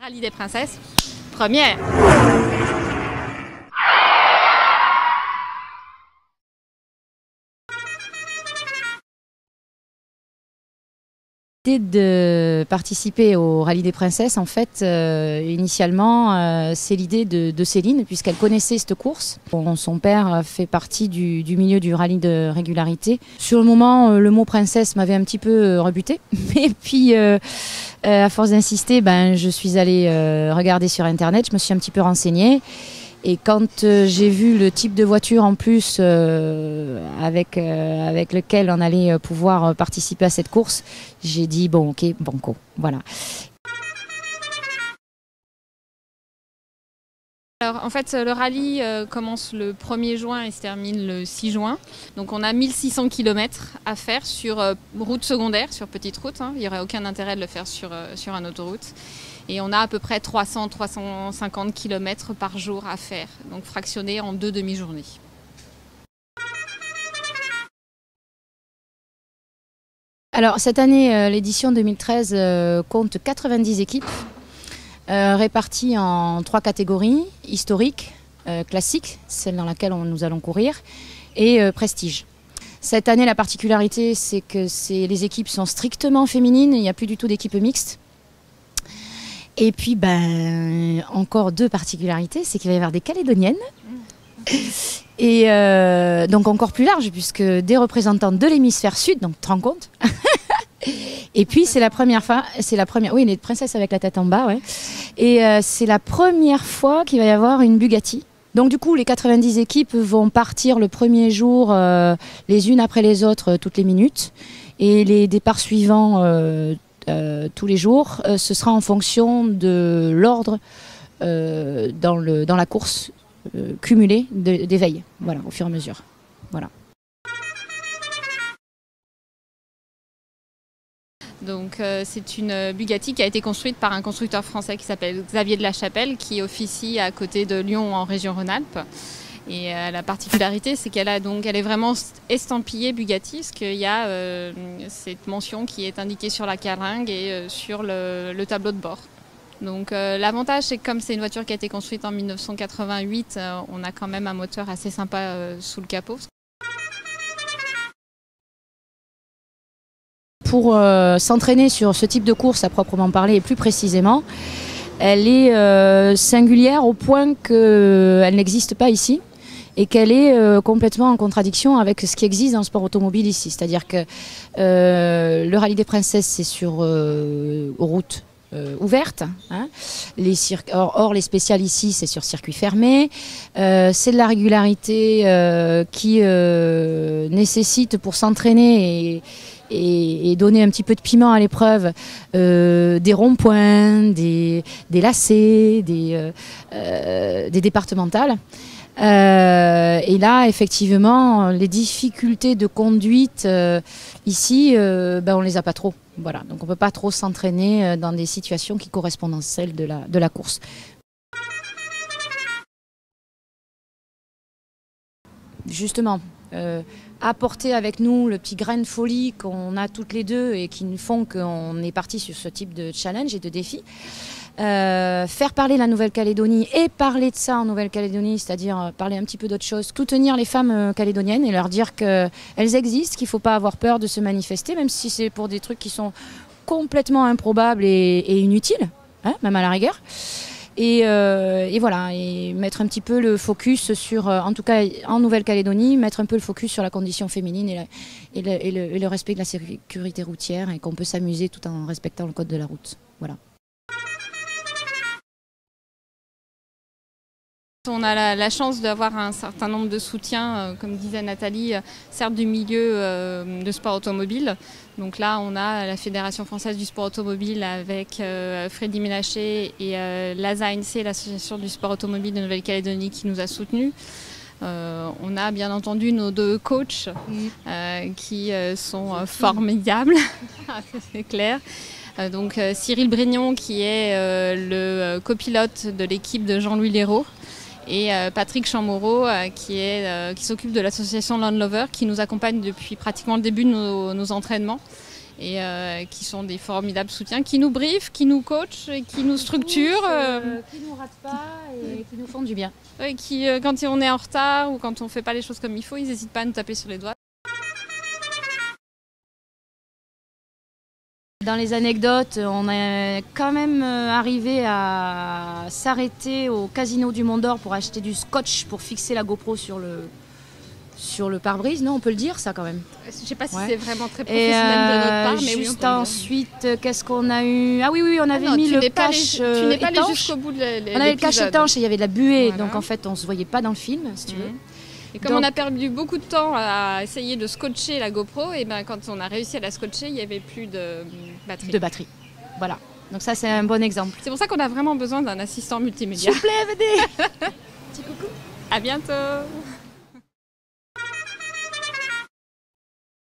Rallye des Princesses, première. De participer au Rallye des Princesses, en fait, initialement, c'est l'idée de Céline, puisqu'elle connaissait cette course. Son père fait partie du milieu du rallye de régularité. Sur le moment, le mot princesse m'avait un petit peu rebuté. Et puis, à force d'insister, je suis allée regarder sur Internet, je me suis un petit peu renseignée. Et quand j'ai vu le type de voiture en plus avec lequel on allait pouvoir participer à cette course, j'ai dit bon ok, banco, voilà. Alors en fait le rallye commence le 1er juin et se termine le 6 juin. Donc on a 1600 km à faire sur route secondaire, sur petite route. Il n'y aurait aucun intérêt de le faire sur une autoroute. Et on a à peu près 300-350 km par jour à faire, donc fractionné en 2 demi-journées. Alors cette année, l'édition 2013 compte 90 équipes réparties en 3 catégories: historique, classique, celle dans laquelle nous allons courir, et prestige. Cette année, la particularité, c'est que les équipes sont strictement féminines, il n'y a plus du tout d'équipes mixtes. Et puis, encore 2 particularités, c'est qu'il va y avoir des Calédoniennes. Et donc encore plus large, puisque des représentants de l'hémisphère sud, donc tu te rends compte. Et puis c'est la première fois, oui, les princesses avec la tête en bas, ouais. Et c'est la première fois qu'il va y avoir une Bugatti. Donc du coup, les 90 équipes vont partir le premier jour, les unes après les autres, toutes les minutes. Et les départs suivants tous les jours, ce sera en fonction de l'ordre dans la course cumulée des veilles, voilà, au fur et à mesure. Voilà. Donc c'est une Bugatti qui a été construite par un constructeur français qui s'appelle Xavier de la Chapelle, qui officie à côté de Lyon en région Rhône-Alpes. Et la particularité, c'est elle est vraiment estampillée Bugatti, parce qu'il y a cette mention qui est indiquée sur la carlingue et sur le tableau de bord. Donc l'avantage, c'est que comme c'est une voiture qui a été construite en 1988, on a quand même un moteur assez sympa sous le capot. Pour s'entraîner sur ce type de course à proprement parler, et plus précisément, elle est singulière au point qu'elle n'existe pas ici et qu'elle est complètement en contradiction avec ce qui existe dans le sport automobile ici. C'est-à-dire que le Rallye des Princesses, c'est sur route ouverte. Or, les spéciales ici, c'est sur circuit fermé. C'est de la régularité qui nécessite, pour s'entraîner et donner un petit peu de piment à l'épreuve, des ronds-points, des lacets, des départementales. Et là, effectivement, les difficultés de conduite ici, on les a pas trop. Voilà, donc on peut pas trop s'entraîner dans des situations qui correspondent à celles de la course. Justement, apporter avec nous le petit grain de folie qu'on a toutes les deux et qui nous font qu'on est parti sur ce type de challenge et de défi. Faire parler la Nouvelle-Calédonie et parler de ça en Nouvelle-Calédonie, c'est-à-dire parler un petit peu d'autre chose, soutenir les femmes calédoniennes et leur dire qu'elles existent, qu'il ne faut pas avoir peur de se manifester, même si c'est pour des trucs qui sont complètement improbables et inutiles, même à la rigueur. Et voilà, et mettre un petit peu le focus sur, en tout cas en Nouvelle-Calédonie, mettre un peu le focus sur la condition féminine et le respect de la sécurité routière, et qu'on peut s'amuser tout en respectant le code de la route. Voilà. On a la chance d'avoir un certain nombre de soutiens, comme disait Nathalie, certes du milieu de sport automobile. Donc là, on a la Fédération française du sport automobile avec Freddy Ménaché et l'ASANC, l'association du sport automobile de Nouvelle-Calédonie, qui nous a soutenus. On a bien entendu nos 2 coachs qui sont formidables, c'est clair. Donc Cyril Brignon, qui est le copilote de l'équipe de Jean-Louis Léraud, et Patrick Chamorro qui s'occupe de l'association Land Lover, qui nous accompagne depuis pratiquement le début de nos entraînements et qui sont des formidables soutiens, qui nous briefent, qui nous coachent, et qui nous structurent. Qui nous ratent pas et qui nous font du bien. Qui, quand on est en retard ou quand on ne fait pas les choses comme il faut, ils n'hésitent pas à nous taper sur les doigts. Dans les anecdotes, on est quand même arrivé à s'arrêter au Casino du Mont d'Or pour acheter du scotch pour fixer la GoPro sur le pare-brise. Non, on peut le dire ça quand même. Je ne sais pas si c'est vraiment très professionnel de notre part, mais oui, juste ensuite, qu'est-ce qu'on a eu? Ah oui, on avait mis le cache tu n'es pas allé étanche. jusqu'au bout de l'épisode. On avait le cache étanche et il y avait de la buée, Voilà. donc en fait on ne se voyait pas dans le film, si tu veux. Et comme on a perdu beaucoup de temps à essayer de scotcher la GoPro, et ben quand on a réussi à la scotcher, il n'y avait plus de batterie. Voilà. Donc ça c'est un bon exemple. C'est pour ça qu'on a vraiment besoin d'un assistant multimédia. S'il vous plaît, venez. Petit coucou. À bientôt.